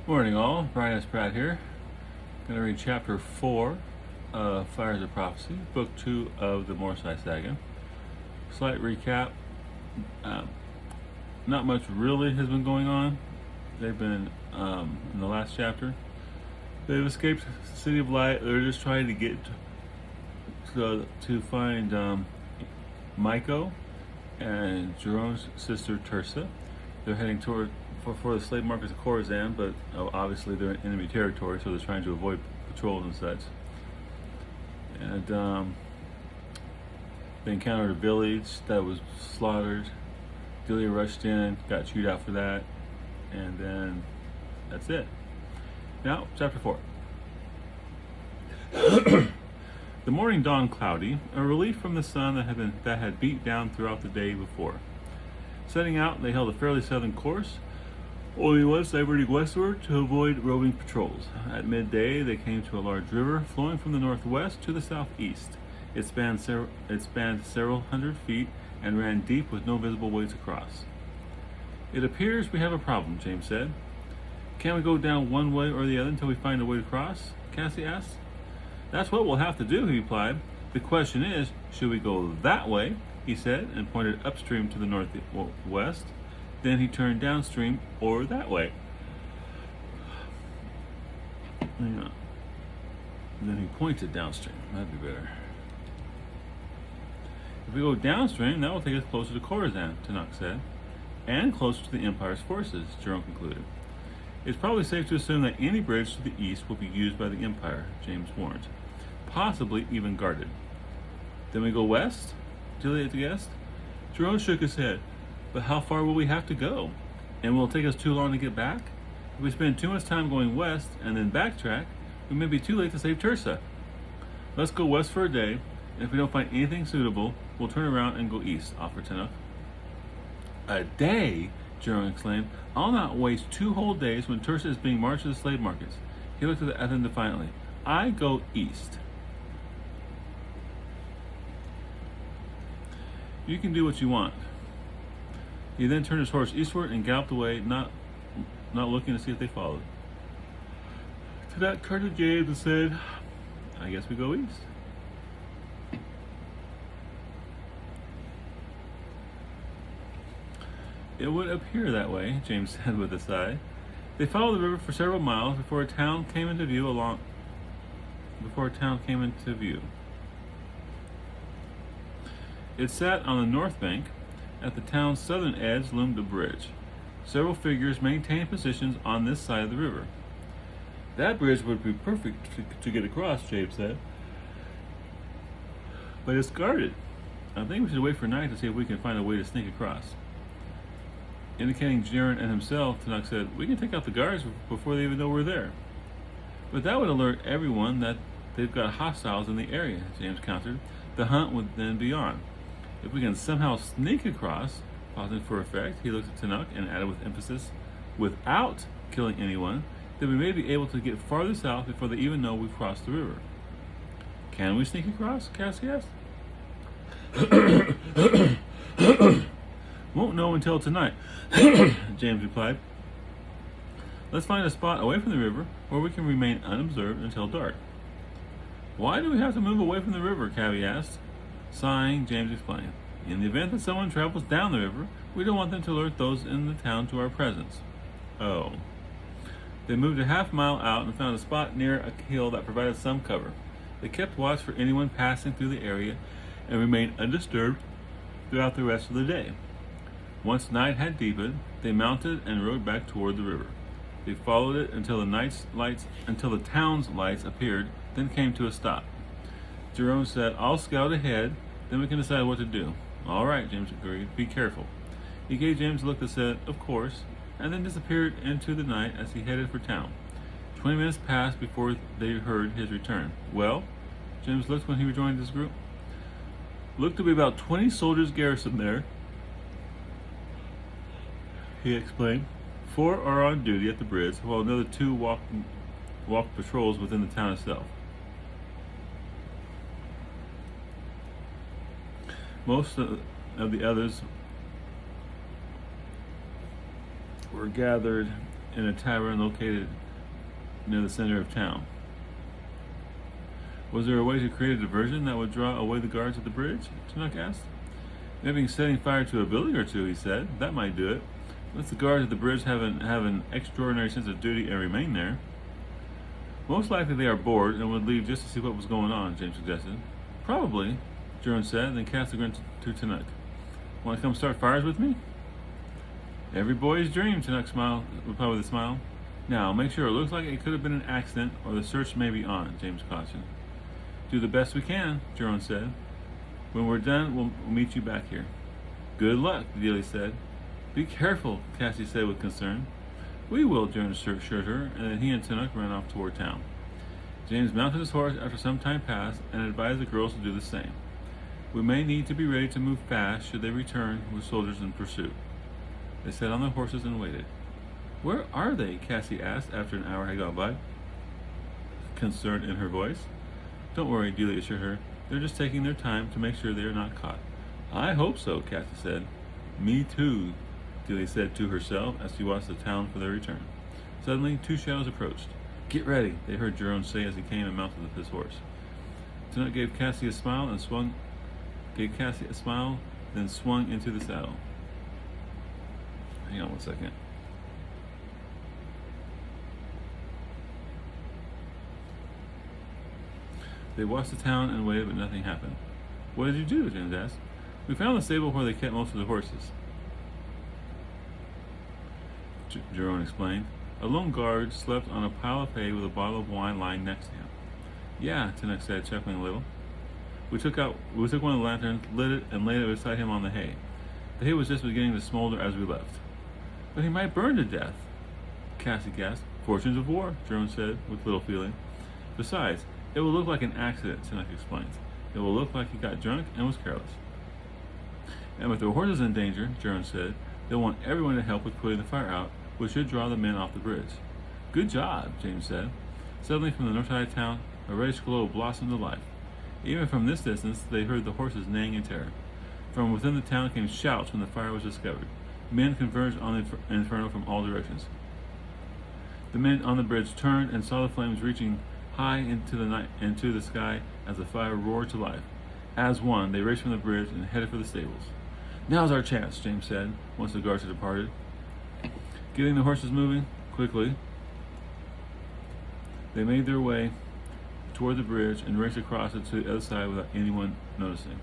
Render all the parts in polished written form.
Morning all, Brian S. Pratt here. Going to read chapter 4 of Fires of Prophecy, book 2 of the Morcyth Saga. Slight recap, not much really has been going on. They've been, in the last chapter, they've escaped the City of Light. They're just trying to get to find Miko and Jerome's sister Tersa. They're heading toward for the slave markets of Khorasan, but obviously they're in enemy territory, so they're trying to avoid patrols and such. And they encountered a village that was slaughtered. Delia rushed in, got chewed out for that, and then that's it. Now, chapter 4. The morning dawned cloudy, a relief from the sun that had beat down throughout the day before. Setting out, they held a fairly southern course, only once diverting westward to avoid roving patrols. At midday, they came to a large river flowing from the northwest to the southeast. It spanned several hundred feet and ran deep with no visible ways across. "It appears we have a problem," James said. "Can't we go down one way or the other until we find a way to cross?" Cassie asked. "That's what we'll have to do," he replied. "The question is, should we go that way?" he said, and pointed upstream to the northwest. Then he turned downstream, or that way. And then he pointed downstream. That'd be better. "If we go downstream, that will take us closer to Khorasan," Tanakh said. "And closer to the Empire's forces," Jerome concluded. "It's probably safe to assume that any bridge to the east will be used by the Empire," James warned. "Possibly even guarded." "Then we go west?" Juliet guessed. Jerome shook his head. "But how far will we have to go? And will it take us too long to get back? If we spend too much time going west and then backtrack, we may be too late to save Tersa. Let's go west for a day, and if we don't find anything suitable, we'll turn around and go east," offered Tanakh. "A day?" Jerome exclaimed. "I'll not waste 2 whole days when Tersa is being marched to the slave markets." He looked at them defiantly. "I go east." "You can do what you want." He then turned his horse eastward and galloped away, not looking to see if they followed. Tanakh turned to James and said, "I guess we go east." "It would appear that way," James said with a sigh. They followed the river for several miles before a town came into view. It sat on the north bank. At the town's southern edge loomed a bridge. Several figures maintained positions on this side of the river. "That bridge would be perfect to get across," James said. "But it's guarded. I think we should wait for night to see if we can find a way to sneak across." Indicating Jaren and himself, Tanakh said, "We can take out the guards before they even know we're there." "But that would alert everyone that they've got hostiles in the area," James countered. "The hunt would then be on. If we can somehow sneak across," pausing for effect, he looked at Tanakh and added with emphasis, "without killing anyone, then we may be able to get farther south before they even know we've crossed the river." "Can we sneak across?" Cassie asked. "Won't know until tonight," James replied. "Let's find a spot away from the river where we can remain unobserved until dark." "Why do we have to move away from the river?" Cabby asked. Sighing, James explained, "In the event that someone travels down the river, we don't want them to alert those in the town to our presence." "Oh." They moved a half-mile out and found a spot near a hill that provided some cover. They kept watch for anyone passing through the area and remained undisturbed throughout the rest of the day. Once night had deepened, they mounted and rode back toward the river. They followed it until the town's lights appeared, then came to a stop. Jerome said, "I'll scout ahead, then we can decide what to do." "All right," James agreed. "Be careful." He gave James a look that said, "Of course," and then disappeared into the night as he headed for town. 20 minutes passed before they heard his return. "Well?" James looked when he rejoined his group. "Looked to be about 20 soldiers garrisoned there," he explained. 4 are on duty at the bridge, while another 2 walk patrols within the town itself. Most of the others were gathered in a tavern located near the center of town. Was there a way to create a diversion that would draw away the guards at the bridge? Chinook asked. Maybe setting fire to a building or two, he said. That might do it. Let the guards at the bridge have an extraordinary sense of duty and remain there. Most likely they are bored and would leave just to see what was going on, James suggested. Probably, Jerome said, then cast a grin to Chinook. Want to come start fires with me? Every boy's dream, Chinook replied with a smile. Now, make sure it looks like it could have been an accident or the search may be on, James cautioned. Do the best we can, Jerome said. When we're done, we'll meet you back here. Good luck, Dealey said. Be careful, Cassie said with concern. We will, Jerome assured her, and then he and Chinook ran off toward town. James mounted his horse after some time passed and advised the girls to do the same. We may need to be ready to move fast should they return with soldiers in pursuit. They sat on their horses and waited. Where are they? Cassie asked after an hour had gone by, concern in her voice. Don't worry, Dealey assured her. They're just taking their time to make sure they are not caught. I hope so, Cassie said. Me too, Dealey said to herself as she watched the town for their return. Suddenly, two shadows approached. Get ready, they heard Jerome say as he came and mounted his horse. Chinook gave Cassie a smile, then swung into the saddle. Hang on one second. They watched the town and waited, but nothing happened. What did you do? James asked. We found the stable where they kept most of the horses, Jerome explained. A lone guard slept on a pile of hay with a bottle of wine lying next to him. Yeah, Chinook said, chuckling a little. We took one of the lanterns, lit it, and laid it beside him on the hay. The hay was just beginning to smolder as we left. But he might burn to death, Cassie gasped. Fortunes of war, Jerome said, with little feeling. Besides, it will look like an accident, Chinook explained. It will look like he got drunk and was careless. And with their horses in danger, Jerome said, they'll want everyone to help with putting the fire out, which should draw the men off the bridge. Good job, James said. Suddenly from the north side of town, a reddish glow blossomed to life. Even from this distance, they heard the horses neighing in terror. From within the town came shouts when the fire was discovered. Men converged on the inferno from all directions. The men on the bridge turned and saw the flames reaching high into the sky as the fire roared to life. As one, they raced from the bridge and headed for the stables. Now's our chance, James said, once the guards had departed. Getting the horses moving quickly, they made their way toward the bridge and raced across it to the other side without anyone noticing.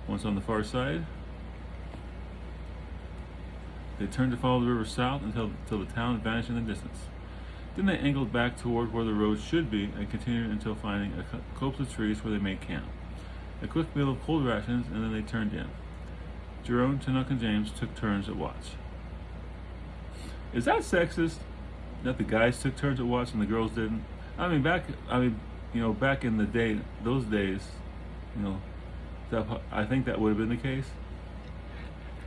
Once on the far side, they turned to follow the river south until the town vanished in the distance. Then they angled back toward where the road should be and continued until finding a copse of trees where they made camp. A quick meal of cold rations, and then they turned in. Jerome, Chinook, and James took turns at watch. Is that sexist? That the guys took turns at watch and the girls didn't? Back in the day, those days, I think that would have been the case.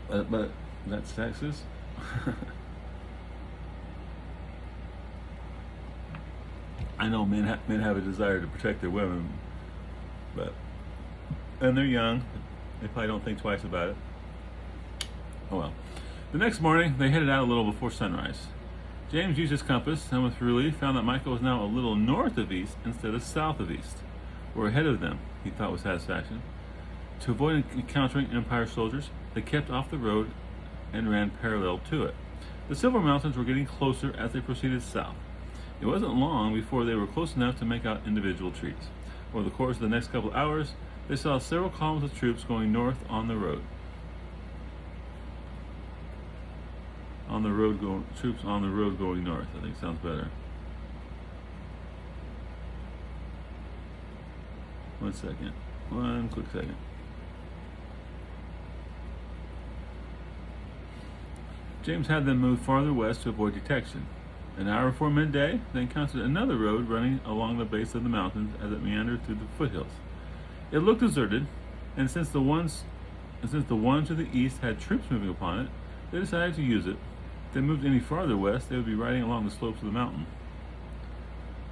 But that's sexist. I know men have a desire to protect their women, and they're young. They probably don't think twice about it. Oh well. The next morning, they headed out a little before sunrise. James used his compass and with relief found that Miko was now a little north of east instead of south of east. We're ahead of them, he thought with satisfaction. To avoid encountering Empire soldiers, they kept off the road and ran parallel to it. The Silver Mountains were getting closer as they proceeded south. It wasn't long before they were close enough to make out individual trees. Over the course of the next couple hours, they saw several columns of troops going north on the road. Troops on the road going north, I think sounds better. One quick second. James had them move farther west to avoid detection. An hour before midday, they encountered another road running along the base of the mountains as it meandered through the foothills. It looked deserted, and since the one to the east had troops moving upon it, they decided to use it. If they moved any farther west, they would be riding along the slopes of the mountain.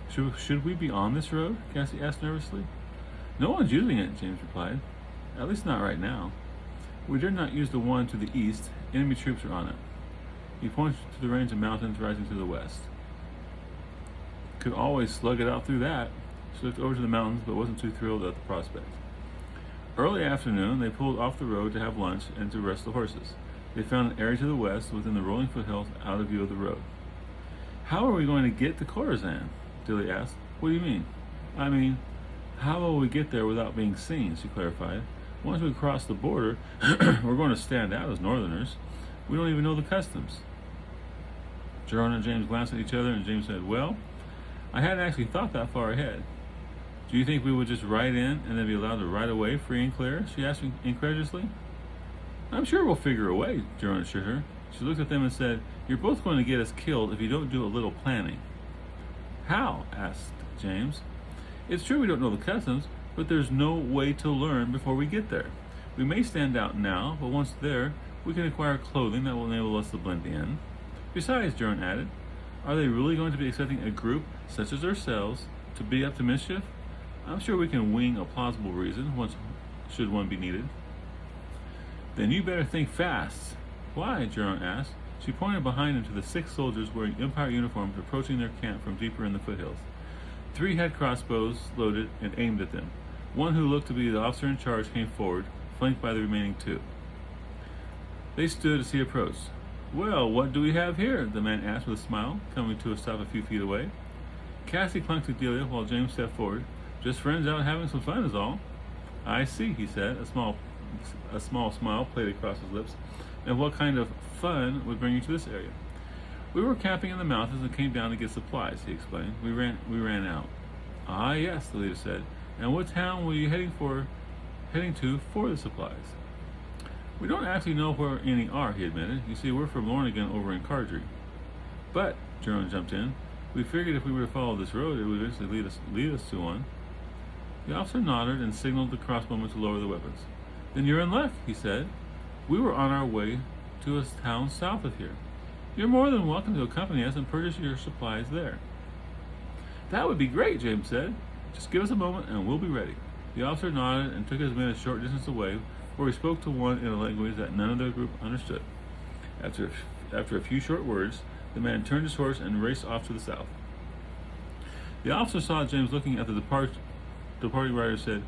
Should we be on this road? Cassie asked nervously. No one's using it, James replied. At least not right now. We dare not use the one to the east. Enemy troops are on it. He pointed to the range of mountains rising to the west. Could always slug it out through that. She looked over to the mountains, but wasn't too thrilled at the prospect. Early afternoon, they pulled off the road to have lunch and to rest the horses. They found an area to the west within the rolling foothills out of view of the road. How are we going to get to Khorasan? Dilly asked. What do you mean? I mean, how will we get there without being seen? She clarified. Once we cross the border, we're going to stand out as northerners. We don't even know the customs. Jerome and James glanced at each other, and James said, well, I hadn't actually thought that far ahead. Do you think we would just ride in and then be allowed to ride away free and clear? She asked incredulously. I'm sure we'll figure a way, Jerome assured her. She looked at them and said, you're both going to get us killed if you don't do a little planning. How? Asked James. It's true we don't know the customs, but there's no way to learn before we get there. We may stand out now, but once there, we can acquire clothing that will enable us to blend in. Besides, Jerome added, are they really going to be expecting a group such as ourselves to be up to mischief? I'm sure we can wing a plausible reason, should one be needed. Then you better think fast. Why? Jerome asked. She pointed behind him to the 6 soldiers wearing Empire uniforms approaching their camp from deeper in the foothills. 3 had crossbows loaded and aimed at them. One who looked to be the officer in charge came forward, flanked by the remaining 2. They stood as he approached. Well, what do we have here? The man asked with a smile, coming to a stop a few feet away. Cassie clung to Delia while James stepped forward. Just friends out having some fun is all. I see, he said. A small smile played across his lips. And what kind of fun would bring you to this area? We were camping in the mountains and came down to get supplies, he explained. We ran out. Ah, yes, the leader said. And what town were you heading to for the supplies? We don't actually know where any are, he admitted. You see, we're from Lornigan over in Cardry. But, Jerome jumped in, we figured if we were to follow this road, it would eventually lead us to one. The officer nodded and signaled the crossbowmen to lower the weapons. Then you're in luck, he said. We were on our way to a town south of here. You're more than welcome to accompany us and purchase your supplies there. That would be great, James said. Just give us a moment and we'll be ready. The officer nodded and took his men a short distance away, where he spoke to one in a language that none of their group understood. After a few short words, the man turned his horse and raced off to the south. The officer saw James looking at the departing rider and said,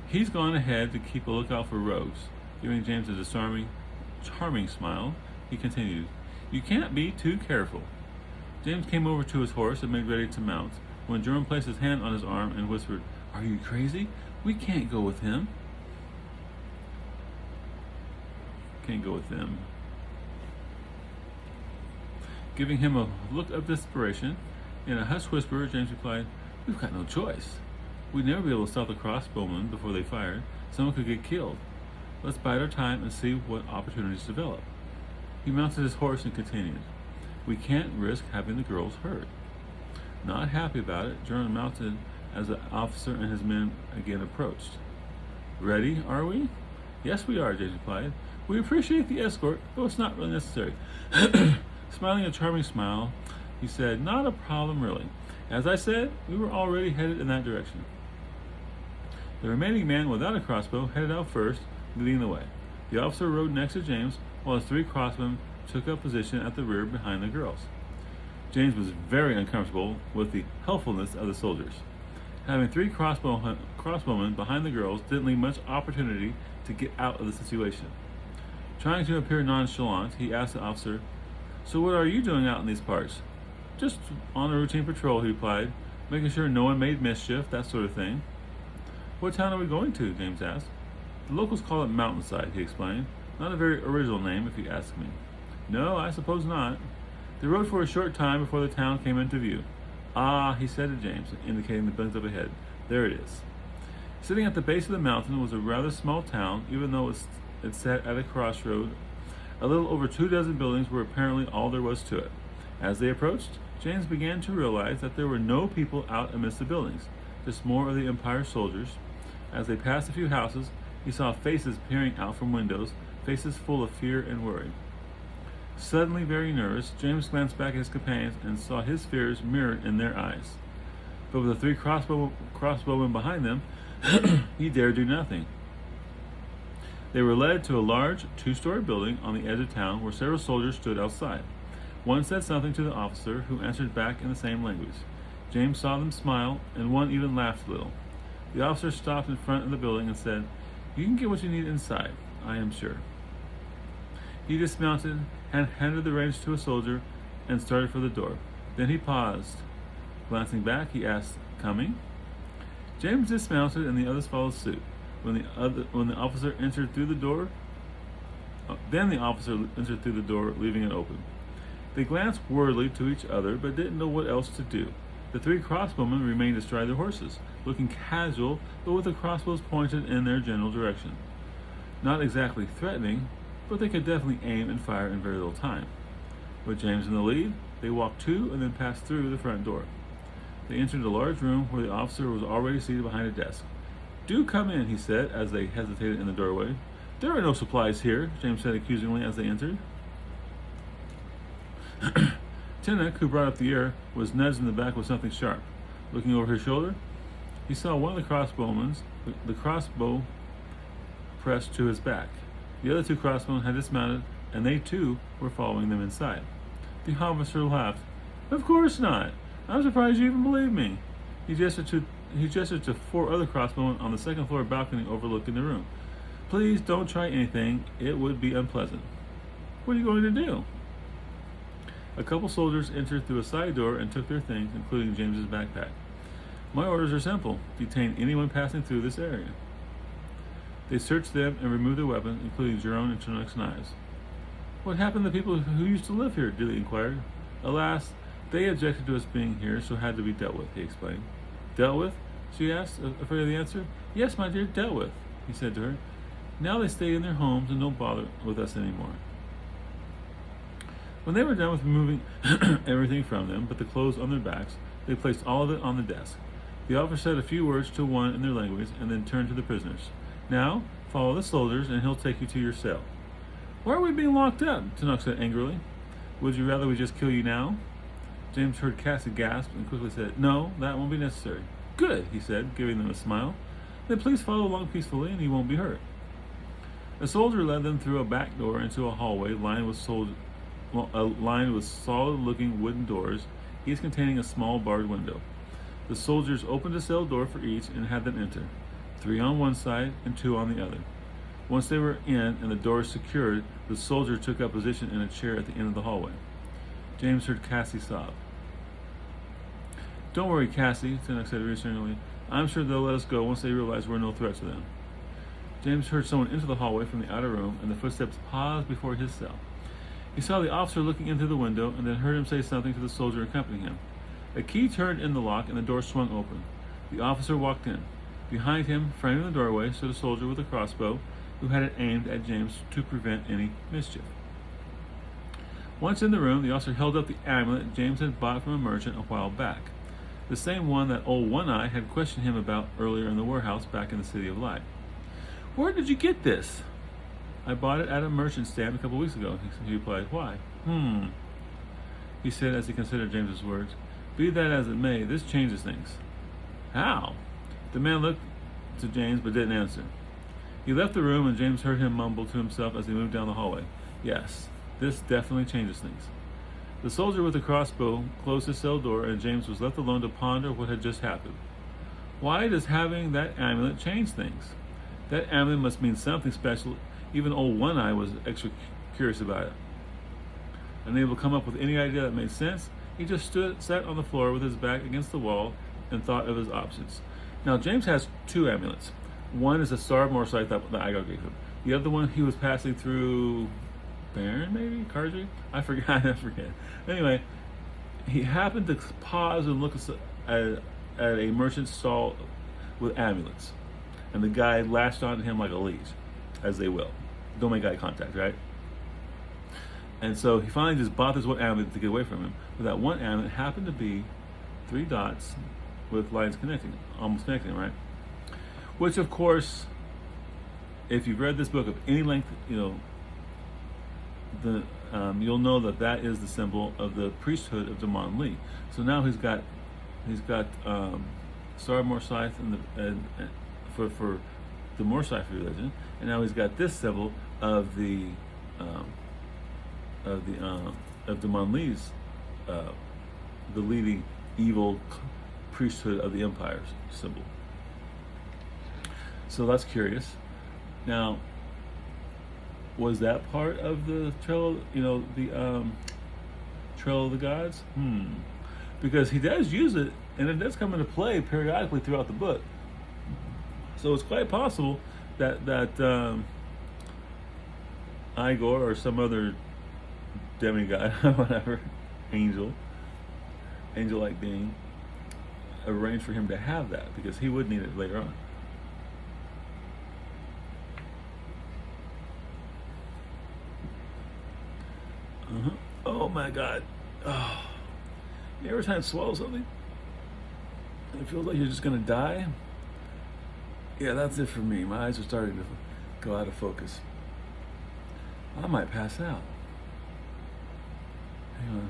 he's gone ahead to keep a lookout for rogues. Giving James a charming smile, he continued, you can't be too careful. James came over to his horse and made ready to mount, when Jerome placed his hand on his arm and whispered, are you crazy? We can't go with him. Can't go with them. Giving him a look of desperation, in a hushed whisper, James replied, we've got no choice. We'd never be able to stop the crossbowmen before they fired. Someone could get killed. Let's bide our time and see what opportunities develop. He mounted his horse and continued, we can't risk having the girls hurt. Not happy about it, Jerome mounted as the officer and his men again approached. Ready, are we? Yes, we are, James replied. We appreciate the escort, though it's not really necessary. Smiling a charming smile, he said, not a problem really. As I said, we were already headed in that direction. The remaining man without a crossbow headed out first, leading the way. The officer rode next to James, while his 3 crossmen took up position at the rear behind the girls. James was very uncomfortable with the helpfulness of the soldiers. Having 3 crossbowmen behind the girls didn't leave much opportunity to get out of the situation. Trying to appear nonchalant, he asked the officer, so what are you doing out in these parts? Just on a routine patrol, he replied, making sure no one made mischief, that sort of thing. What town are we going to? James asked. The locals call it Mountainside, he explained. Not a very original name, if you ask me. No, I suppose not. They rode for a short time before the town came into view. Ah, he said to James, indicating the buildings up ahead. There it is. Sitting at the base of the mountain was a rather small town, even though it sat at a crossroad. A little over 24 buildings were apparently all there was to it. As they approached, James began to realize that there were no people out amidst the buildings, just more of the Empire soldiers. As they passed a few houses, he saw faces peering out from windows, faces full of fear and worry. Suddenly very nervous, James glanced back at his companions and saw his fears mirrored in their eyes. But with the 3 crossbowmen behind them, he dared do nothing. They were led to a large two-story building on the edge of town where several soldiers stood outside. One said something to the officer, who answered back in the same language. James saw them smile, and one even laughed a little. The officer stopped in front of the building and said, "You can get what you need inside, I am sure." He dismounted, handed the reins to a soldier, and started for the door. Then he paused. Glancing back, he asked, "Coming?" James dismounted, and the others followed suit. When the officer entered through the door, leaving it open. They glanced worriedly to each other, but didn't know what else to do. The three crossbowmen remained astride their horses, looking casual, but with the crossbows pointed in their general direction. Not exactly threatening, but they could definitely aim and fire in very little time. With James in the lead, they walked to and then passed through the front door. They entered a large room where the officer was already seated behind a desk. "Do come in," he said as they hesitated in the doorway. "There are no supplies here," James said accusingly as they entered. Tinnock, who brought up the air, was nudged in the back with something sharp. Looking over his shoulder, he saw one of the crossbowmen, the crossbow pressed to his back. The other two crossbowmen had dismounted, and they too were following them inside. The officer laughed. "Of course not. I'm surprised you even believe me." He gestured to four other crossbowmen on the second floor balcony overlooking the room. "Please don't try anything. It would be unpleasant." "What are you going to do?" A couple soldiers entered through a side door and took their things, including James's backpack. "My orders are simple. Detain anyone passing through this area." They searched them and removed their weapons, including Jerome and Tinnock's knives. "What happened to the people who used to live here?" Dilly inquired. "Alas, they objected to us being here, so had to be dealt with," he explained. "Dealt with?" she asked, afraid of the answer. "Yes, my dear, dealt with," he said to her. "Now they stay in their homes and don't bother with us anymore." When they were done with removing everything from them but the clothes on their backs, they placed all of it on the desk. The officer said a few words to one in their language and then turned to the prisoners. "Now, follow the soldiers and he'll take you to your cell." "Why are we being locked up?" Tinnock said angrily. "Would you rather we just kill you now?" James heard Cassie gasp and quickly said, "No, that won't be necessary." "Good," he said, giving them a smile. "Then please follow along peacefully and you won't be hurt." A soldier led them through a back door into a hallway lined with solid-looking wooden doors, each containing a small barred window. The soldiers opened a cell door for each and had them enter, 3 on one side and 2 on the other. Once they were in and the doors secured, the soldier took up position in a chair at the end of the hallway. James heard Cassie sob. "Don't worry, Cassie," Tinnock said reassuringly. "I'm sure they'll let us go once they realize we're no threat to them." James heard someone enter the hallway from the outer room, and the footsteps paused before his cell. He saw the officer looking in through the window and then heard him say something to the soldier accompanying him. A key turned in the lock and the door swung open. The officer walked in. Behind him, framing the doorway, stood a soldier with a crossbow who had it aimed at James to prevent any mischief. Once in the room, the officer held up the amulet James had bought from a merchant a while back, the same one that old One-Eye had questioned him about earlier in the warehouse back in the City of Light. "Where did you get this?" "I bought it at a merchant stand a couple weeks ago," he replied. "Why?" He said as he considered James's words. "Be that as it may, this changes things." "How?" The man looked to James but didn't answer. He left the room and James heard him mumble to himself as he moved down the hallway. "Yes, this definitely changes things." The soldier with the crossbow closed his cell door and James was left alone to ponder what had just happened. Why does having that amulet change things? That amulet must mean something special. Even old One-Eye was extra curious about it. Unable to come up with any idea that made sense, he just sat on the floor with his back against the wall and thought of his options. Now, James has 2 amulets. One is a star of Morcyth that Igo gave him. The other one he was passing through Baron, maybe? Cardry? I forget. Anyway, he happened to pause and look at a merchant stall with amulets. And the guy latched onto him like a leash, as they will. Don't make eye contact, right? And so he finally just bought this one amulet to get away from him. But that one amulet happened to be 3 dots with lines connecting, almost connecting, right? Which, of course, if you've read this book of any length, you'll know that that is the symbol of the priesthood of Damon Lee. So now he's got Star Morcyth and for the Morcyth religion, and now he's got this symbol of the of Demon Lee's the leading evil priesthood of the Empire's symbol. So that's curious. Now, was that part of the Trail? The Trail of the Gods? Because he does use it, and it does come into play periodically throughout the book. So it's quite possible that Igor or some other demigod, whatever, angel-like being, arranged for him to have that, because he would need it later on. Oh my God. Oh. You ever try to swallow something and it feels like you're just going to die? Yeah, that's it for me. My eyes are starting to go out of focus. I might pass out. Hang on.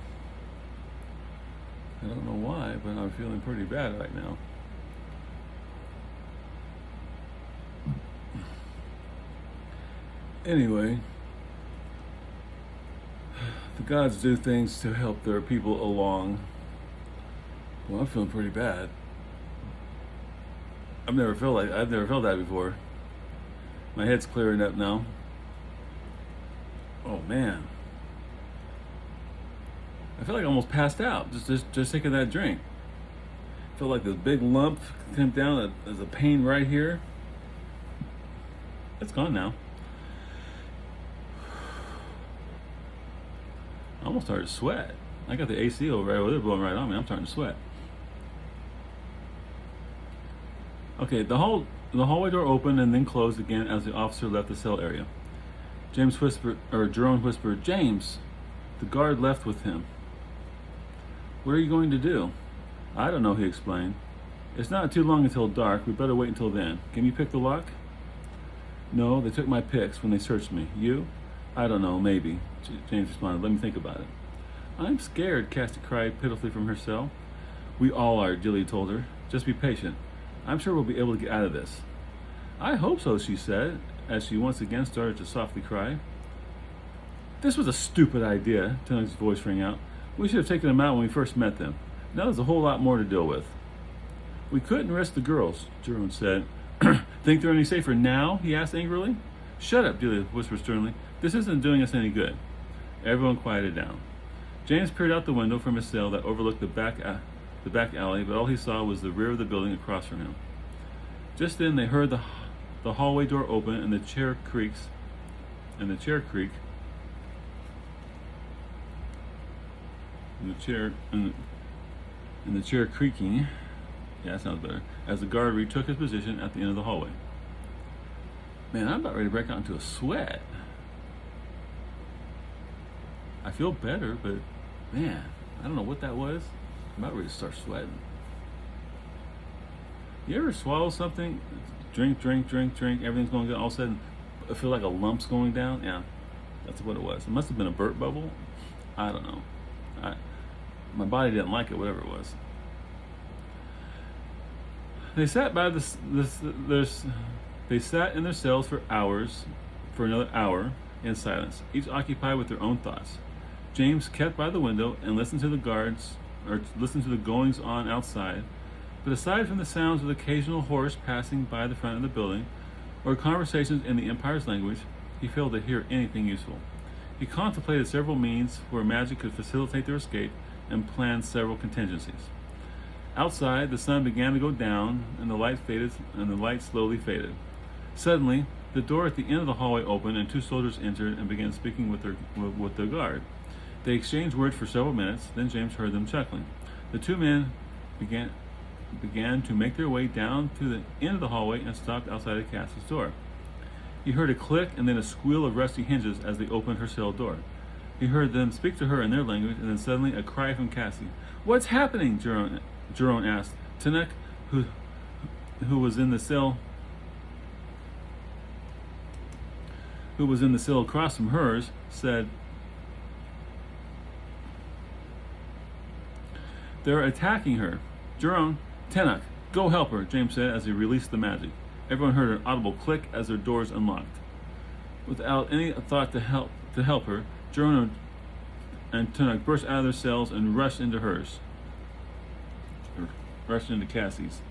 I don't know why, but I'm feeling pretty bad right now. Anyway, the gods do things to help their people along. Well, I'm feeling pretty bad. I've never felt that before. My head's clearing up now. Oh man, I feel like I almost passed out just taking that drink. I feel like this big lump came down. There's a pain right here. It's gone now. I almost started to sweat. I got the AC over there blowing right on me. I'm starting to sweat. Okay, the hallway door opened and then closed again as the officer left the cell area. Jerome whispered, "James." The guard left with him. "What are you going to do?" "I don't know," he explained. "It's not too long until dark. We better wait until then. Can you pick the lock?" "No, they took my picks when they searched me. You?" "I don't know, maybe," James responded. "Let me think about it." "I'm scared," Cassie cried pitifully from her cell. "We all are," Jilly told her. "Just be patient. I'm sure we'll be able to get out of this." "I hope so," she said, as she once again started to softly cry. "This was a stupid idea," Tunnock's voice rang out. "We should have taken them out when we first met them. Now there's a whole lot more to deal with." "We couldn't risk the girls," Jerome said. "Think they're any safer now?" he asked angrily. "Shut up," Julia whispered sternly. "This isn't doing us any good." Everyone quieted down. James peered out the window from his cell that overlooked the back alley, but all he saw was the rear of the building across from him. Just then they heard the hallway door open and the chair creak. The chair creaking. Yeah, that sounds better. As the guard retook his position at the end of the hallway. Man, I'm about ready to break out into a sweat. I feel better, but man, I don't know what that was. I'm about ready to start sweating. You ever swallow something, drink, everything's going good, all of a sudden I feel like a lump's going down? Yeah, that's what it was. It must have been a burp bubble. I don't know. My body didn't like it, whatever it was. They sat by they sat in their cells for another hour in silence, each occupied with their own thoughts. James kept by the window and listened to the goings on outside, but aside from the sounds of the occasional horse passing by the front of the building, or conversations in the Empire's language, he failed to hear anything useful. He contemplated several means where magic could facilitate their escape and planned several contingencies. Outside, the sun began to go down, and the light slowly faded. Suddenly, the door at the end of the hallway opened, and two soldiers entered and began speaking with their guard. They exchanged words for several minutes. Then James heard them chuckling. The two men began to make their way down to the end of the hallway and stopped outside of Cassie's door. He heard a click and then a squeal of rusty hinges as they opened her cell door. He heard them speak to her in their language, and then suddenly a cry from Cassie. "What's happening?" Jerome asked. Tunnock, who was in the cell across from hers, said, "They're attacking her." "Jerome, Tunnock, go help her," James said as he released the magic. Everyone heard an audible click as their doors unlocked. Without any thought to help her, Jerome and Tunnock burst out of their cells and rushed into hers. Rushed into Cassie's.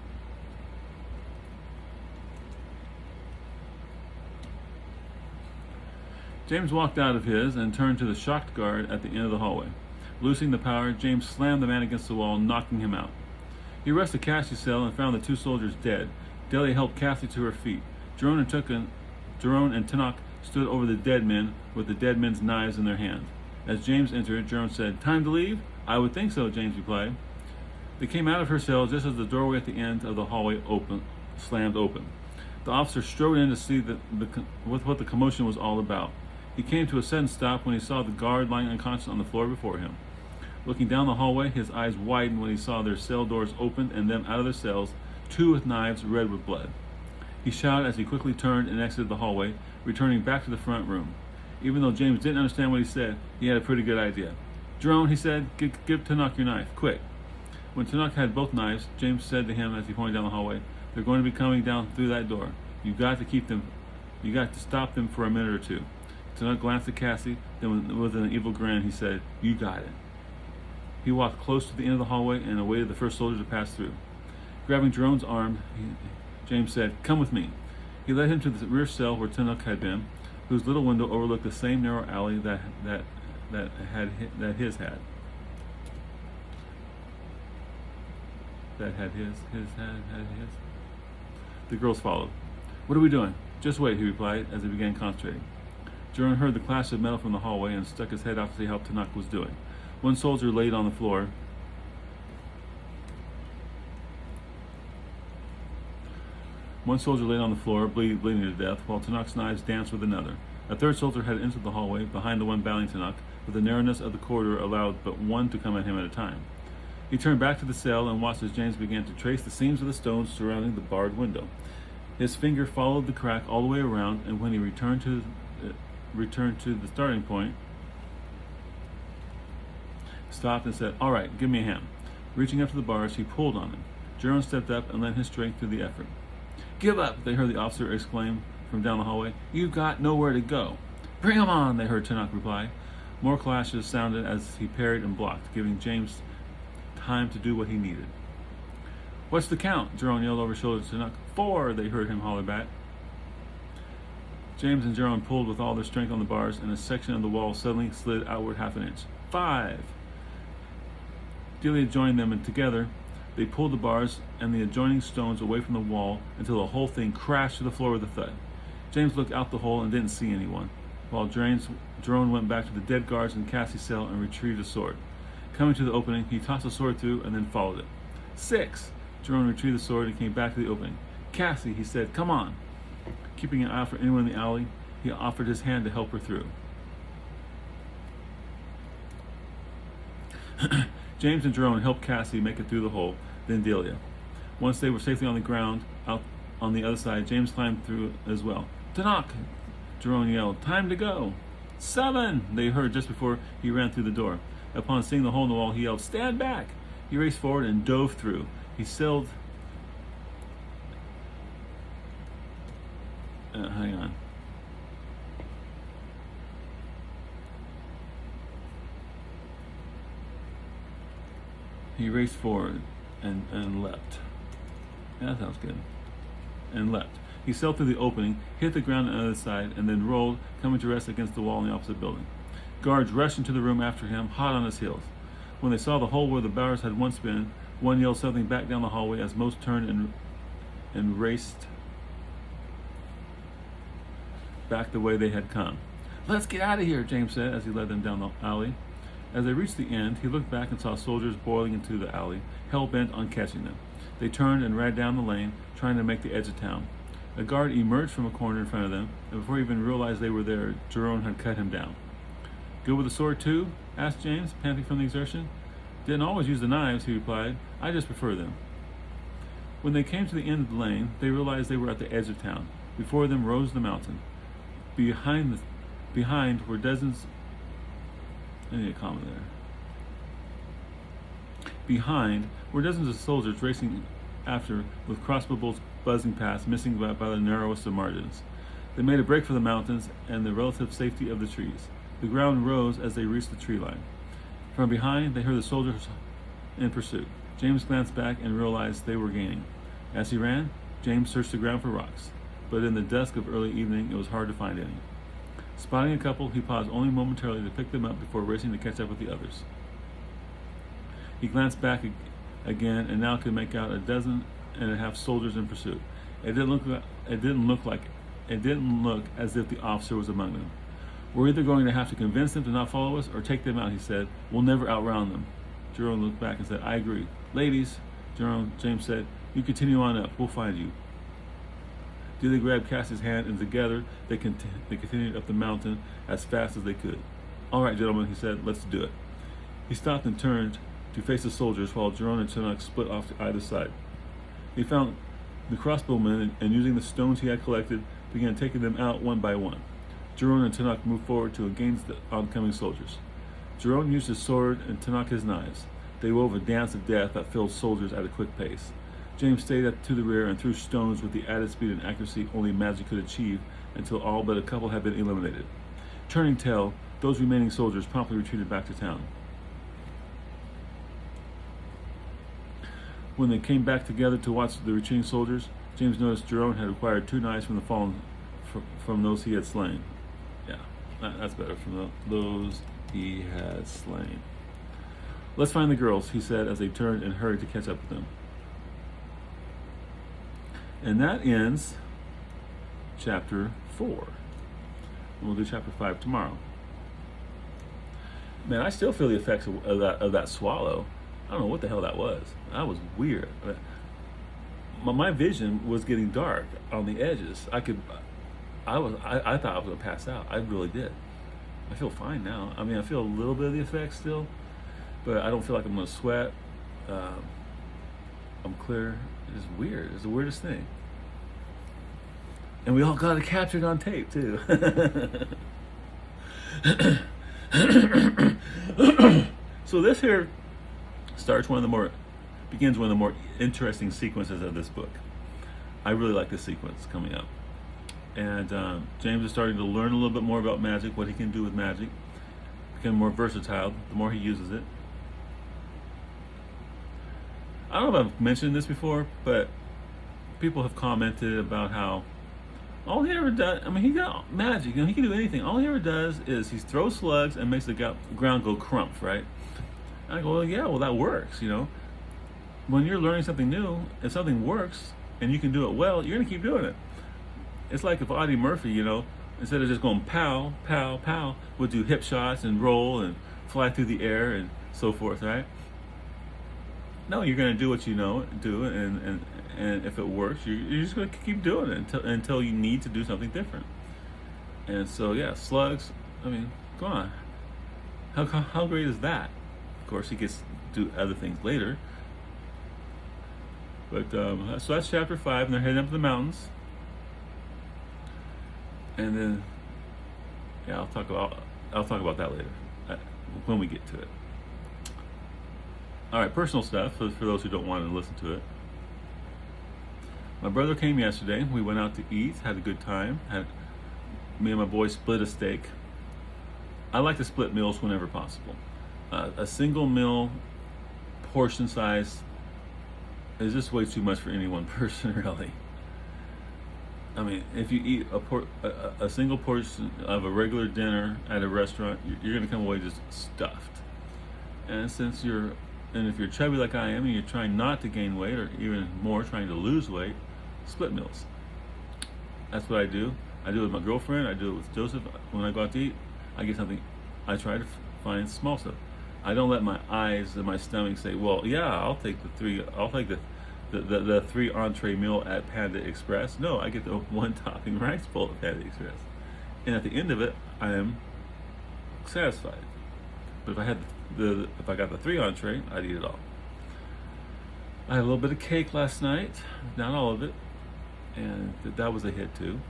James walked out of his and turned to the shocked guard at the end of the hallway. Losing the power, James slammed the man against the wall, knocking him out. He rushed to Cassie's cell and found the two soldiers dead. Delia helped Cassie to her feet. Jerome and Tunnock stood over the dead men with the dead men's knives in their hands. As James entered, Jerome said, "Time to leave?" "I would think so," James replied. They came out of her cell just as the doorway at the end of the hallway slammed open. The officer strode in to see what the commotion was all about. He came to a sudden stop when he saw the guard lying unconscious on the floor before him. Looking down the hallway, his eyes widened when he saw their cell doors opened and them out of their cells, two with knives red with blood. He shouted as he quickly turned and exited the hallway, returning back to the front room. Even though James didn't understand what he said, he had a pretty good idea. "Jerome," he said, give Tunnock your knife, quick." When Tunnock had both knives, James said to him as he pointed down the hallway, "They're going to be coming down through that door. You got to stop them for a minute or two." Tunnock glanced at Cassie, then with an evil grin, he said, "You got it." He walked close to the end of the hallway and awaited the first soldier to pass through. Grabbing Jerome's arm, James said, "Come with me." He led him to the rear cell where Tunnock had been, whose little window overlooked the same narrow alley that his had. The girls followed. "What are we doing?" "Just wait," he replied as he began concentrating. Jerome heard the clash of metal from the hallway and stuck his head out to see how Tunnock was doing. One soldier laid on the floor. Bleeding to death, while Tunnock's knives danced with another. A third soldier had entered the hallway, behind the one battling Tunnock, but the narrowness of the corridor allowed but one to come at him at a time. He turned back to the cell and watched as James began to trace the seams of the stones surrounding the barred window. His finger followed the crack all the way around, and when he returned to the starting point, stopped and said, "All right, give me a hand." Reaching up to the bars, he pulled on them. Jerome stepped up and lent his strength to the effort. "Give up!" they heard the officer exclaim from down the hallway. "You've got nowhere to go." "Bring him on!" they heard Tunnock reply. More clashes sounded as he parried and blocked, giving James time to do what he needed. "What's the count?" Jerome yelled over his shoulder to Tunnock. "4!" they heard him holler back. James and Jerome pulled with all their strength on the bars, and a section of the wall suddenly slid outward half an inch. 5! Delia joined them, and together they pulled the bars and the adjoining stones away from the wall until the whole thing crashed to the floor with a thud. James looked out the hole and didn't see anyone, while Jerome went back to the dead guards in Cassie's cell and retrieved a sword. Coming to the opening, he tossed the sword through and then followed it. 6! Jerome retrieved the sword and came back to the opening. "Cassie," he said, "come on." Keeping an eye out for anyone in the alley, he offered his hand to help her through. James and Jerome helped Cassie make it through the hole, then Delia. Once they were safely on the ground, out on the other side, James climbed through as well. "Tunnock!" Jerome yelled. "Time to go!" 7! They heard just before he ran through the door. Upon seeing the hole in the wall, he yelled, "Stand back!" He raced forward and dove through. He sailed... hang on. He raced forward and leapt. Yeah, that sounds good. And leapt. He sailed through the opening, hit the ground on the other side, and then rolled, coming to rest against the wall in the opposite building. Guards rushed into the room after him, hot on his heels. When they saw the hole where the bars had once been, one yelled something back down the hallway as most turned and raced back the way they had come. "Let's get out of here," James said as he led them down the alley. As they reached the end, he looked back and saw soldiers boiling into the alley, hell-bent on catching them. They turned and ran down the lane, trying to make the edge of town. A guard emerged from a corner in front of them, and before he even realized they were there, Jerome had cut him down. "Good with the sword too?" asked James, panting from the exertion. "Didn't always use the knives," he replied. "I just prefer them." When they came to the end of the lane, they realized they were at the edge of town. Before them rose the mountain. Behind were dozens... I need a comma there. Behind were dozens of soldiers racing after, with crossbow bolts buzzing past, missing by the narrowest of margins. They made a break for the mountains and the relative safety of the trees. The ground rose as they reached the tree line. From behind, they heard the soldiers in pursuit. James glanced back and realized they were gaining. As he ran, James searched the ground for rocks, but in the dusk of early evening, it was hard to find any. Spotting a couple, he paused only momentarily to pick them up before racing to catch up with the others. He glanced back again and now could make out 12.5 soldiers in pursuit. It didn't look as if the officer was among them. "We're either going to have to convince them to not follow us or take them out," he said. "We'll never outrun them." Jerome looked back and said, "I agree. Ladies," James said, "you continue on up. We'll find you." Dealey grabbed Cassie's hand, and together they continued up the mountain as fast as they could. "All right, gentlemen," he said, "let's do it." He stopped and turned to face the soldiers while Jerome and Tunnock split off to either side. He found the crossbowmen and using the stones he had collected, began taking them out one by one. Jerome and Tunnock moved forward to engage the oncoming soldiers. Jerome used his sword and Tunnock his knives. They wove a dance of death that filled soldiers at a quick pace. James stayed up to the rear and threw stones with the added speed and accuracy only magic could achieve until all but a couple had been eliminated. Turning tail, those remaining soldiers promptly retreated back to town. When they came back together to watch the retreating soldiers, James noticed Jerome had acquired 2 knives from the fallen, from those he had slain. Yeah, that's better. From those he had slain. "Let's find the girls," he said as they turned and hurried to catch up with them. And that ends chapter 4. And we'll do chapter 5 tomorrow. Man, I still feel the effects of that swallow. I don't know what the hell that was. That was weird. My vision was getting dark on the edges. I thought I was gonna pass out. I really did. I feel fine now. I mean, I feel a little bit of the effects still, but I don't feel like I'm gonna sweat. I'm clear. It's weird. It's the weirdest thing. And we all got it captured on tape too. So this here begins one of the more interesting sequences of this book. I really like this sequence coming up. And James is starting to learn a little bit more about magic, what he can do with magic, become more versatile the more he uses it. I don't know if I've mentioned this before, but people have commented about how all he ever does, I mean, he got magic, he can do anything. All he ever does is he throws slugs and makes the ground go crump, right? And I go, well, yeah, that works, When you're learning something new, if something works and you can do it well, you're gonna keep doing it. It's like if Audie Murphy, instead of just going pow, pow, pow, would do hip shots and roll and fly through the air and so forth, right? No, you're going to do what you do, and if it works, you're just going to keep doing it until you need to do something different. And so, yeah, slugs, I mean, come on. How great is that? Of course, he gets to do other things later. But, so that's chapter 5, and they're heading up to the mountains. And then, yeah, I'll talk about that later, when we get to it. All right, personal stuff for those who don't want to listen to it. My brother came yesterday. We went out to eat, had a good time. Me and my boy split a steak. I like to split meals whenever possible. A single meal, portion size, is just way too much for any one person, really. I mean, if you eat a single portion of a regular dinner at a restaurant, you're going to come away just stuffed. And if you're chubby like I am and you're trying not to gain weight, or even more trying to lose weight, split meals. That's what I do. I do it with my girlfriend. I do it with Joseph. When I go out to eat, I get something. I try to find small stuff. I don't let my eyes and my stomach say, well, yeah, I'll take the 3 entree meal at Panda Express. No, I get the 1 topping rice bowl at Panda Express. And at the end of it, I am satisfied. But if I got the 3 entree, I'd eat it all. I had a little bit of cake last night, not all of it, and that was a hit too.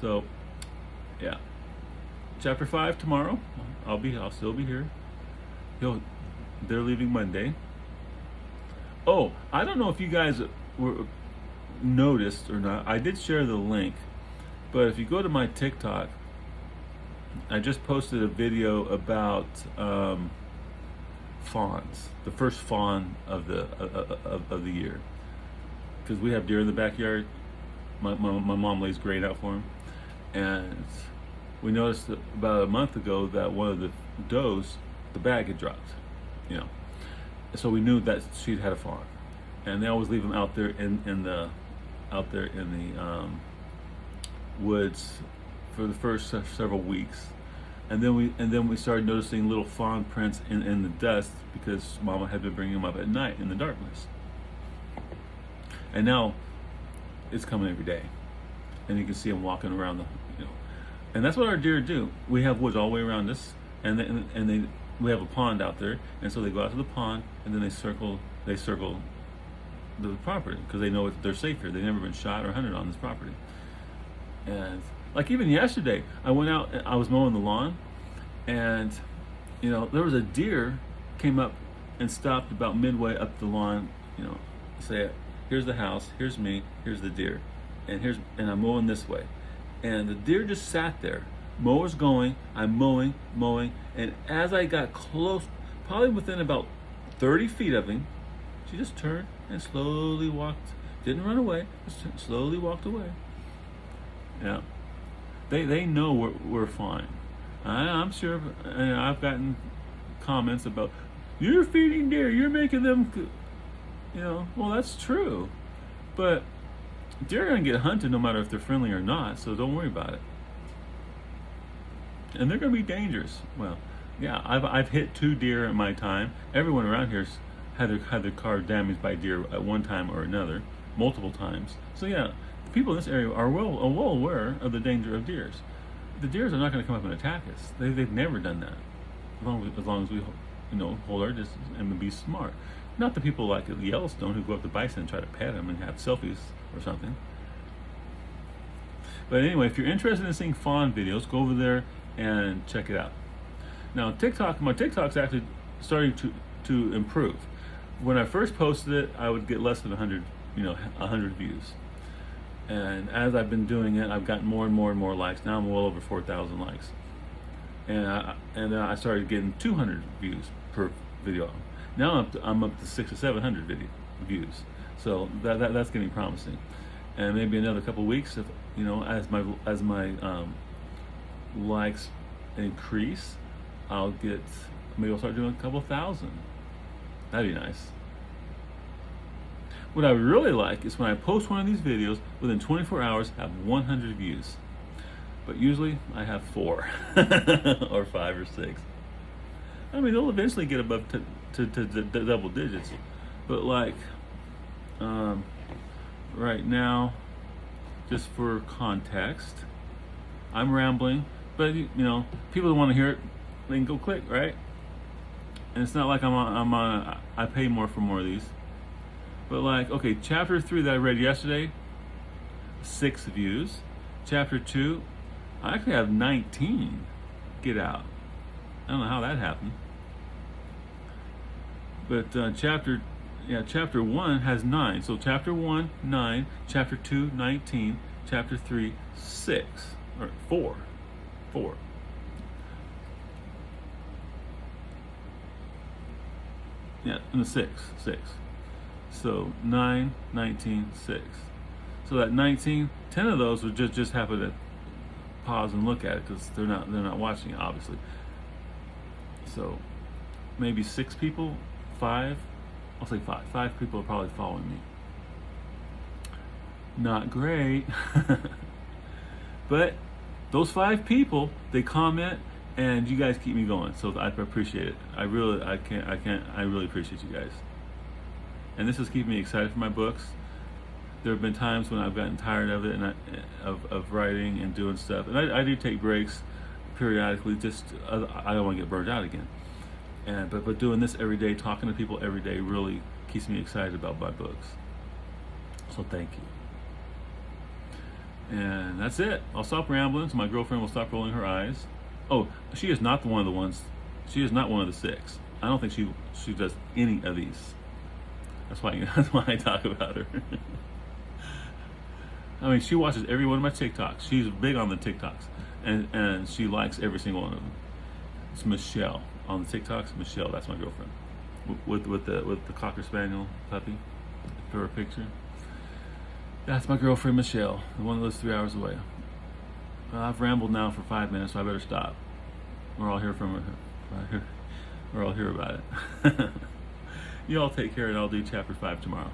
So, yeah. Chapter 5 tomorrow. I'll still be here. They're leaving Monday. Oh, I don't know if you guys were noticed or not. I did share the link, but if you go to my TikTok, I just posted a video about fawns, the first fawn of the year, because we have deer in the backyard. My mom lays grain out for them, and we noticed that about a month ago that one of the does, the bag had dropped, so we knew that she'd had a fawn, and they always leave them out there in the woods for the first several weeks, and then we started noticing little fawn prints in the dust because Mama had been bringing them up at night in the darkness, and now it's coming every day, and you can see them walking around and that's what our deer do. We have woods all the way around us, and we have a pond out there, and so they go out to the pond and then they circle the property because they know they're safe here. They've never been shot or hunted on this property. And like even yesterday, I went out and I was mowing the lawn, and there was a deer came up and stopped about midway up the lawn. Say, here's the house, here's me, here's the deer, and I'm mowing this way, and the deer just sat there. Mower's going, I'm mowing, and as I got close, probably within about 30 feet of him, she just turned and slowly walked. Didn't run away, just slowly walked away. Yeah, they know we're fine. I'm sure. I've gotten comments about, you're feeding deer, you're making them. Well, that's true, but deer are gonna get hunted no matter if they're friendly or not. So don't worry about it. And they're gonna be dangerous. Well, yeah, I've hit 2 deer in my time. Everyone around here's had their car damaged by deer at one time or another, multiple times. So yeah, people in this area are well aware of the danger of deers. The deers are not going to come up and attack us. They've never done that. As long as we hold our distance and be smart. Not the people like Yellowstone who go up to bison and try to pet them and have selfies or something. But anyway, if you're interested in seeing fawn videos, go over there and check it out. Now my TikTok's actually starting to improve. When I first posted it, I would get less than 100 views. And as I've been doing it, I've gotten more and more likes. Now I'm well over 4,000 likes. And then I started getting 200 views per video. Now I'm up to 600 or 700 views. So that's getting promising. And maybe another couple weeks, if as my likes increase, maybe I'll start doing a couple thousand. That'd be nice. What I would really like is when I post one of these videos, within 24 hours, have 100 views. But usually I have 4 or 5 or 6. I mean, they'll eventually get above to double digits. But right now, just for context, I'm rambling, but people that want to hear it, they can go click, right? And it's not like I pay more for more of these. But okay, chapter 3 that I read yesterday, 6 views. Chapter 2, I actually have 19. Get out. I don't know how that happened. But chapter 1 has 9. So chapter 1, 9. Chapter 2, 19. Chapter 3, 6. Or 4. 4. Yeah, and the 6. So 9, 19, 6. So that 19, 10 of those would just happen to pause and look at it because they're not watching it, obviously. So maybe 6 people, 5. I'll say 5. 5 people are probably following me. Not great, but those 5 people, they comment, and you guys keep me going. So I appreciate it. I really appreciate you guys. And this is keeping me excited for my books. There have been times when I've gotten tired of it and of writing and doing stuff. And I do take breaks periodically. Just I don't want to get burned out again. But doing this every day, talking to people every day, really keeps me excited about my books. So thank you. And that's it. I'll stop rambling, so my girlfriend will stop rolling her eyes. Oh, she is not She is not one of the 6. I don't think she does any of these. That's why that's why I talk about her. I mean, she watches every one of my TikToks. She's big on the TikToks, and she likes every single one of them. It's Michelle on the TikToks. Michelle, that's my girlfriend, with the Cocker Spaniel puppy for her picture. That's my girlfriend Michelle, the one that lives 3 hours away. I've rambled now for 5 minutes, so I better stop. Or I'll hear from her. Or I'll hear about it. You all take care, and I'll do chapter 5 tomorrow.